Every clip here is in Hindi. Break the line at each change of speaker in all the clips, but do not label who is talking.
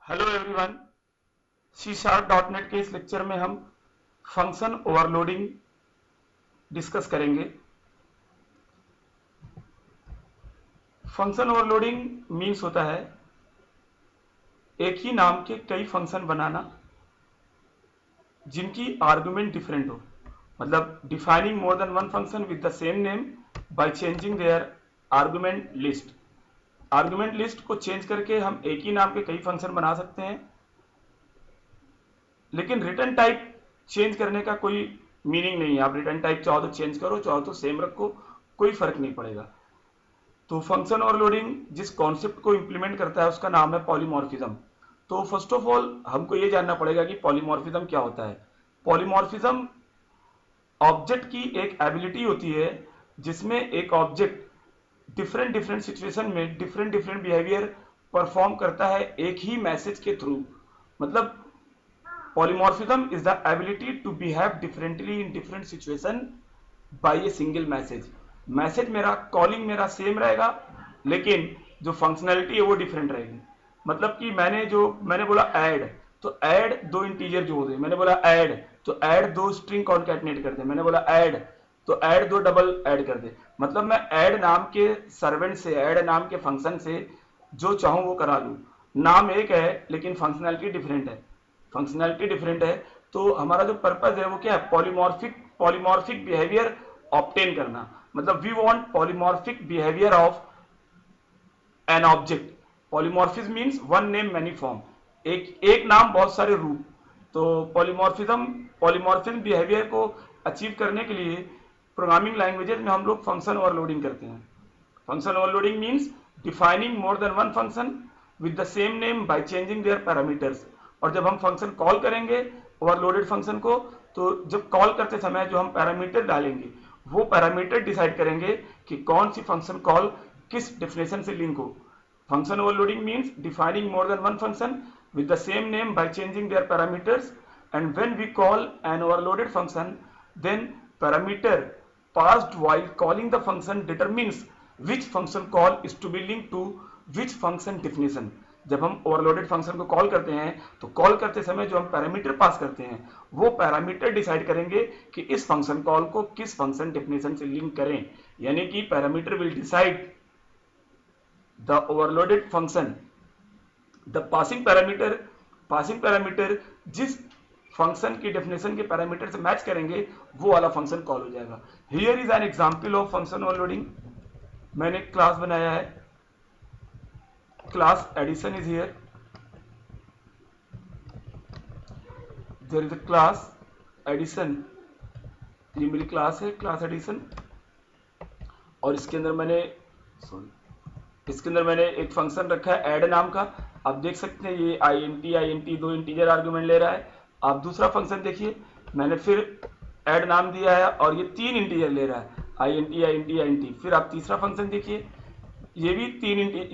हेलो एवरीवन, C#.NET के इस लेक्चर में हम फंक्शन ओवरलोडिंग डिस्कस करेंगे। फंक्शन ओवरलोडिंग मीन्स होता है एक ही नाम के कई फंक्शन बनाना जिनकी आर्गुमेंट डिफरेंट हो, मतलब defining more than one function with the same name by changing their argument list. Argument list को चेंज करके हम एक ही नाम के कई फंक्शन बना सकते हैं, लेकिन रिटर्न टाइप चेंज करने का कोई मीनिंग नहीं है। आप रिटर्न टाइप चाहो तो चेंज करो, चाहो तो सेम रखो, कोई फर्क नहीं पड़ेगा। तो फंक्शन ओवरलोडिंग जिस कॉन्सेप्ट को इंप्लीमेंट करता है उसका नाम है पॉलीमॉर्फिज्म। तो फर्स्ट ऑफ ऑल हमको ये जानना पड़ेगा कि पॉलीमॉर्फिज्म क्या होता है। पॉलीमॉर्फिज्म ऑब्जेक्ट की एक एबिलिटी होती है जिसमें एक ऑब्जेक्ट डिफरेंट डिफरेंट सिचुएशन में डिफरेंट डिफरेंट बिहेवियर परफॉर्म करता है एक ही मैसेज के थ्रू। मतलब polymorphism is the ability to behave differently in different situation by a single message। Message मेरा कॉलिंग मेरा सेम रहेगा, लेकिन जो फंक्शनैलिटी है वो डिफरेंट रहेगी। मतलब कि मैंने बोला ऐड, तो ऐड दो इंटीजर जोड़ दे। मैंने बोला ऐड तो ऐड दो स्ट्रिंग कॉन्कैटिनेट कर दे। मैंने बोला ऐड तो ऐड दो डबल ऐड कर दे। मतलब मैं ऐड नाम के सर्वेंट से, ऐड नाम के फंक्शन से जो चाहूं वो करा लूं। नाम एक है लेकिन फंक्शनैलिटी डिफरेंट है। फंक्शनैलिटी डिफरेंट है तो हमारा जो पर्पज है वो क्या है? पॉलीमॉर्फिक बिहेवियर ऑब्टेन करना। मतलब we want polymorphic behaviour of an object. Polymorphism means one name many form, एक नाम बहुत सारे रूप। तो पॉलीमॉर्फिज्म बिहेवियर को अचीव करने के लिए प्रोग्रामिंग लैंग्वेजेस में हम लोग फंक्शन ओवरलोडिंग करते हैं। Function overloading means defining more than one function with the same name by changing their parameters. और जब हम फंक्शन कॉल करेंगे ओवरलोडेड फंक्शन को, तो जब कॉल करते समय जो हम पैरामीटर डालेंगे वो पैरामीटर डिसाइड करेंगे कि कौन सी फंक्शन कॉल किस डेफिनेशन से लिंक हो। Function overloading means defining more than one function with the same name by changing their parameters, and when we call an overloaded function, then parameter passed while calling the function determines which function call is to be linked to which function definition। जब हम ओवरलोडेड फंक्शन को कॉल करते हैं तो कॉल करते समय जो हम पैरामीटर पास करते हैं वो पैरामीटर डिसाइड करेंगे कि इस फंक्शन कॉल को किस फंक्शन डेफिनेशन से लिंक करें। यानी कि parameter will decide the overloaded function. The passing parameter जिस फंक्शन की डेफिनेशन के पैरामीटर से मैच करेंगे वो वाला फंक्शन कॉल हो जाएगा। Here is an example of function overloading. मैंने क्लास बनाया है, class addition is here. There is a class addition, ये मेरी क्लास है, क्लास एडिशन। और इसके अंदर मैंने एक फंक्शन रखा है ऐड नाम का। आप देख सकते हैं ये int दो इंटीजर आर्गुमेंट ले रहा है। आप दूसरा फंक्शन देखिए, मैंने फिर ऐड नाम दिया है और ये तीन इंटीजर ले रहा है int। फिर आप तीसरा फंक्शन देखिए, ये भी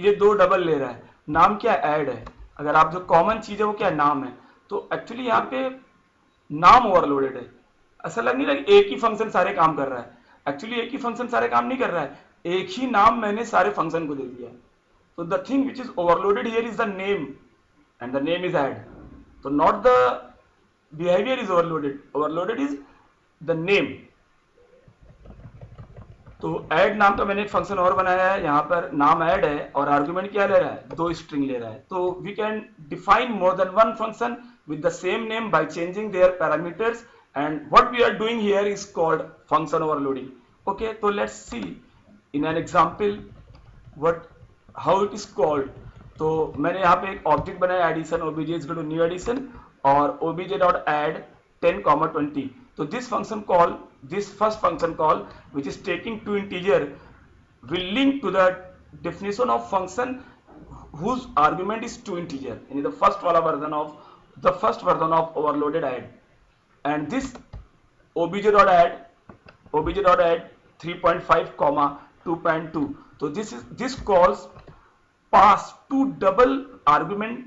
ये दो डबल ले रहा है। नाम क्या ऐड है। अगर आप जो कॉमन चीज है वो क्या नाम है, तो एक्चुअली यहाँ पे नाम ओवरलोडेड है। ऐसा लग नहीं रहा कि एक ही फंक्शन सारे काम कर रहा है। एक्चुअली एक ही फंक्शन सारे काम नहीं कर रहा है, एक ही नाम मैंने सारे फंक्शन को दे दिया है। तो the thing which is overloaded here is the name and the name is add. तो not the behaviour is overloaded, overloaded is the name. तो ऐड नाम का मैंने एक फंक्शन और बनाया है, यहाँ पर नाम ऐड है और आर्गुमेंट क्या ले रहा है? दो स्ट्रिंग ले रहा है। तो we can define more than one function with the same name by changing their parameters, and what we are doing here is called function overloading। okay, so let's see in an example what how it is called। तो मैंने यहाँ पे एक ऑब्जेक्ट बनाया addition, obj is equal to new addition और obj.add 10, 20। तो this first function call which is taking two integer will link to the definition of function whose argument is two integer, यानी the first version of overloaded add। and this obj.add 3.5 comma 2.2। so this calls pass two double argument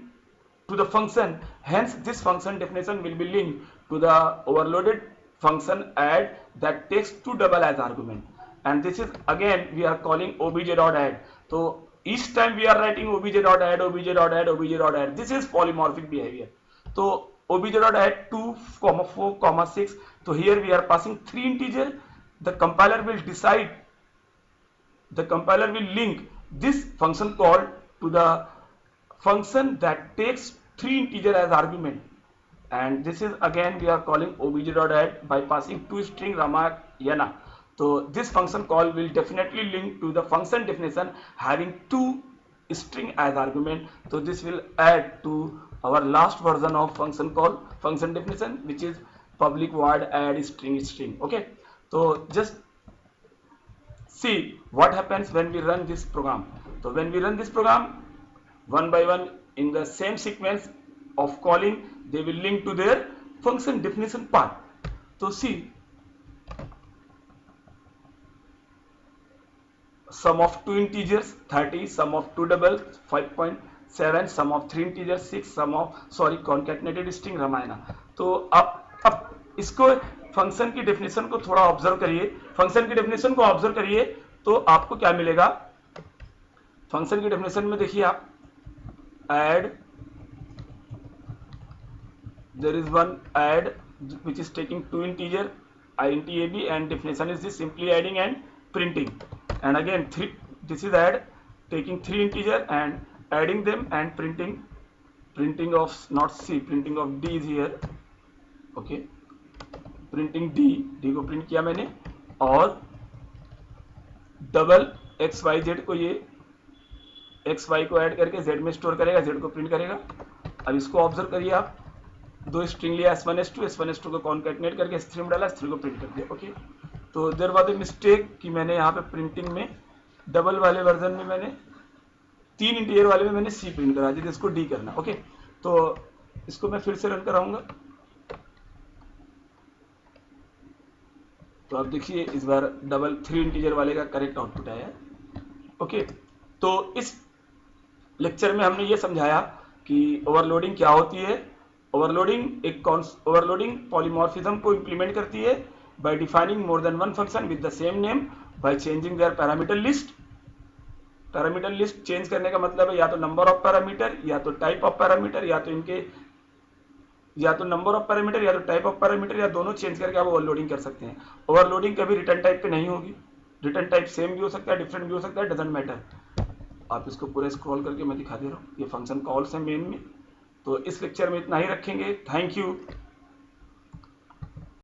to the function, hence this function definition will be linked to the overloaded function add that takes two double as argument। and this is again we are calling obj.add। तो each time we are writing obj.add, obj.add, obj.add. This is polymorphic behavior. So obj.add 2, 4, 6. So here we are passing 3 integer. The compiler will link this function call to the function that takes 3 integer as argument, and this is again we are calling obj.add by passing 2 string Ramayana. So this function call will definitely link to the function definition having 2 string as argument. So this will add to our last version of function call, function definition, which is public void add string. Okay, so just see what happens when we run this program. So when we run this program, one by one in the same sequence of calling, they will link to their function definition part. So see, sum of 2 integers 30, sum of 2 doubles 5.7, sum of 3 integers 6, sum of concatenated string Ramayana. तो अब इसको फंक्शन की डेफिनेशन को थोड़ा ऑब्जर्व करिए, फंक्शन की डेफिनेशन को ऑब्जर्व करिए तो आपको क्या मिलेगा। फंक्शन की डेफिनेशन में देखिए आप, add, there is one add which is taking 2 integer int ab, and definition is this simply adding and printing, and again 3, this is add taking 3 integer and adding them and printing of not c, printing of d is here. Okay, printing d को प्रिंट किया मैंने, और डबल एक्स वाई जेड को, ये एक्स वाई को ऐड करके जेड में स्टोर करेगा, जेड को प्रिंट करेगा। अब इसको ऑब्जर्व करिए आप, 2 स्ट्रिंग लिया s1s2 को कॉन्कैटिनेट करके s3 में डाला, s3 को प्रिंट कर दिया। ओके, तो देयर वाज ए मिस्टेक कि मैंने यहाँ पे प्रिंटिंग में डबल वाले वर्जन में मैंने 3 इंटीजर वाले में मैंने सी प्रिंट करा दिया, इसको डी करना। ओके, तो इसको मैं फिर से रन कराऊंगा, तो आप देखिए इस बार डबल 3 इंटीजर वाले का करेक्ट आउटपुट आया। ओके, तो इस लेक्चर में हमने ये समझाया कि ओवरलोडिंग क्या होती है। ओवरलोडिंग पॉलीमॉर्फिज्म को इंप्लीमेंट करती है by defining more than one function with the same name by changing their parameter list. Parameter list change करने का मतलब है या तो नंबर ऑफ पैरामीटर, या तो टाइप ऑफ पैरामीटर, या तो इनके या तो नंबर ऑफ पैरामीटर या तो टाइप ऑफ पैरामीटर, या दोनों चेंज करके आप ओवरलोडिंग कर सकते हैं। ओवरलोडिंग कभी रिटर्न टाइप पे नहीं होगी, रिटर्न टाइप सेम भी हो सकता है, डिफरेंट भी हो सकता है, डजंट मैटर। आप इसको पूरा स्क्रॉल करके मैं दिखा दे रहा हूँ, ये फंक्शन कॉल्स है मेन में। तो इस लेक्चर में इतना ही रखेंगे। Thank you.